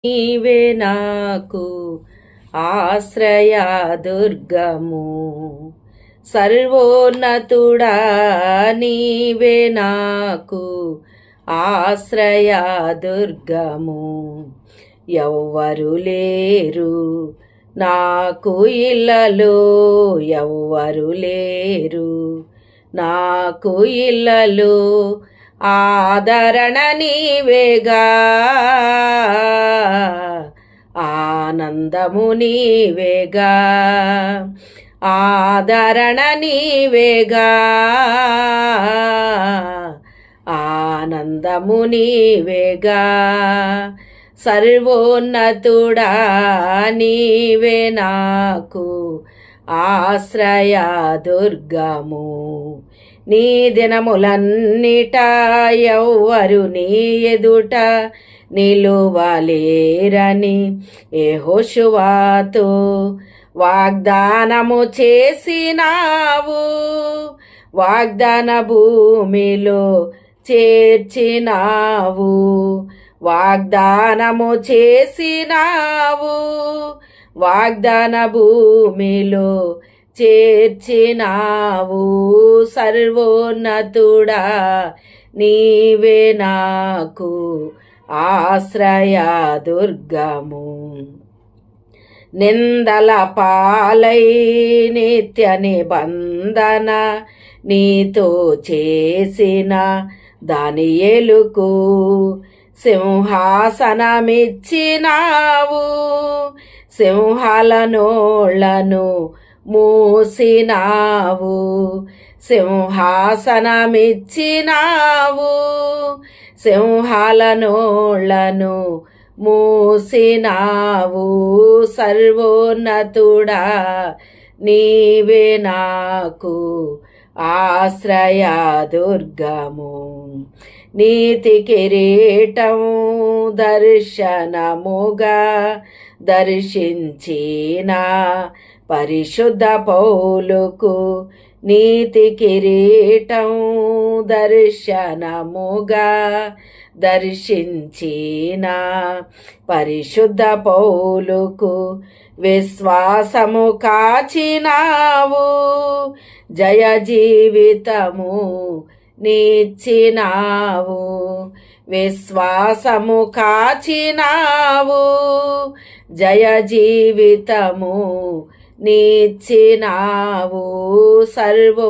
నీవే నాకు ఆశ్రయ దుర్గము. సర్వోన్నతుడా నీవే నాకు ఆశ్రయ దుర్గము. ఎవ్వరు లేరు నాకు ఇళ్ళలో, ఎవ్వరు లేరు నాకు ఇళ్ళలో. ఆదరణ నీవేగా, ఆనందము నీవేగా, ఆదరణ నీవేగా, ఆనందము నీవేగా. సర్వోన్నతుడా నీవే నాకు ఆశ్రయ దుర్గము. నీ దినములన్నిట ఎవ్వరు నీ ఎదుట నిలువలేరని యెహోషువతో వాగ్దానము చేసినావు. వాగ్దాన భూమిలో చేర్చినావు, వాగ్దానము చేసినావు, వాగ్దాన భూమిలో చేర్చినావు. సర్వోన్నతుడా నీవే నాకు ఆశ్రయ దుర్గము. నిందల పాలై నిత్య నిబంధన నీతో చేసిన దానియేలుకు సింహాసనమిచ్చినావు. సింహాల నోళ్లను మూసినావు, సింహాసనమిచ్చినావు, సింహాల నోళ్లను మూసినావు. సర్వోన్నతుడా నీవే నాకు ఆశ్రయ దుర్గము. నీతి కిరీటం దర్శనముగా దర్శించిన పరిశుద్ధ పౌలుకు, నీతి కిరీటం దర్శనముగా దర్శించిన పరిశుద్ధ పౌలుకు విశ్వాసము కాచినావు. జయ జీవితము నీచ్చినావు, విశ్వాసము కాచినావు, జయ జీవితము నీచ్చినావు. సర్వ